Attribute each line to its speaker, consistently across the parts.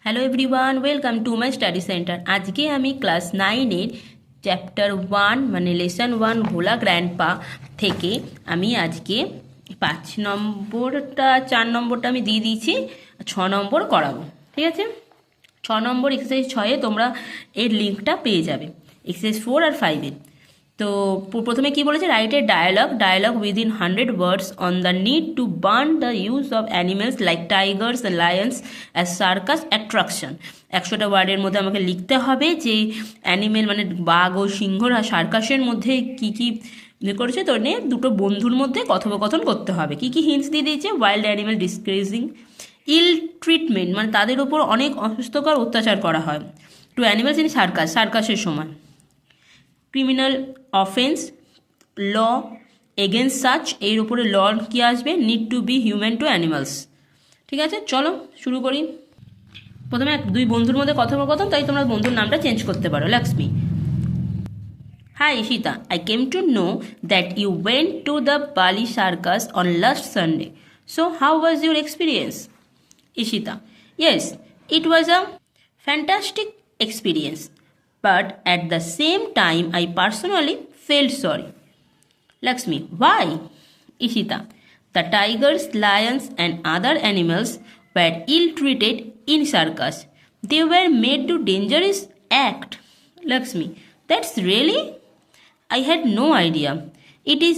Speaker 1: Hello everyone, welcome to my study centre. আজকে আমি class 9-এর chapter 1 মানে লেসন 1 ভোলা grandpa থেকে আমি আজকে 5 নম্বরটা 4 নম্বরটা আমি দিয়ে দিয়েছি, 6 নম্বর করাবো। ঠিক আছে, 6 নম্বর এক্সারসাইজ 6-এ তোমরা এর লিঙ্কটা পেয়ে যাবে, এক্সারসাইজ 4 আর 5-এ। তো প্রথমে কি বলেছে, write a dialogue within 100 words on the need to ban the use of animals like tigers lions as circus attraction. 100টা ওয়ার্ডের মধ্যে আমাকে লিখতে হবে যে অ্যানিমেল মানে বাঘ ও সিংহরা সার্কাসের মধ্যে কী কী করেছে, তো নিয়ে দুটো বন্ধুর মধ্যে কথোপকথন করতে হবে। কী কী হিন্টস দিয়ে দিয়েছে, ওয়াইল্ড অ্যানিমেল ডিসক্রেজিং, ইল ট্রিটমেন্ট মানে তাদের ওপর অনেক অসুস্থকর অত্যাচার করা হয়, টু অ্যানিমেলস ইন সার্কাসের সময়, criminal offence, law against such, এর উপরে ল কি আসবে, need to be human to animals. ঠিক আছে, চলো শুরু করি। প্রথমে দুই বন্ধুর মধ্যে কথোপকথন, তাই তোমরা বন্ধুর নামটা চেঞ্জ করতে পারো। Lakshmi: hi Ishita, I came to know that you went to the Bali circus on last Sunday, so how was your experience? Ishita: yes, it was a fantastic experience, but at the same time I personally felt sorry. Lakshmi: why? Ishita: the tigers, lions and other animals were ill-treated in circus. They were made to dangerous act. Lakshmi: that's really? I had no idea. It is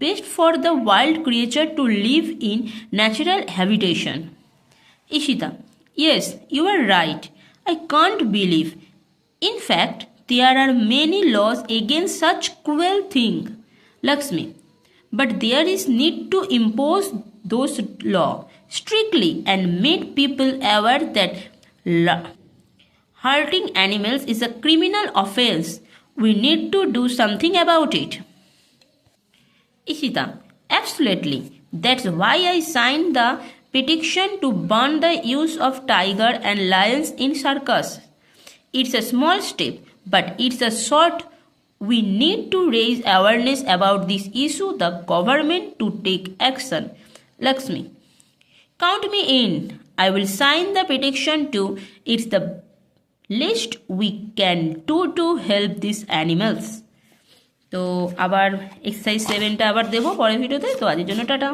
Speaker 1: best for the wild creature to live in natural habitation. Ishita: yes, you are right. I can't believe. In fact, there are many laws against such cruel thing. Lakshmi: but there is need to impose those law strictly and make people aware that hurting animals is a criminal offense. We need to do something about it. Ishita: absolutely. That's why I signed the petition to ban the use of tiger and lions in circus. It's a small step, but it's a sort. We need to raise awareness about this issue, the government to take action. Lakshmi: count me in. I will sign the petition too. It's the least we can do to help these animals. তো আবার exercise 7টা আবার দেবো পরের ভিডিওতে। তো আজকের জন্য tata.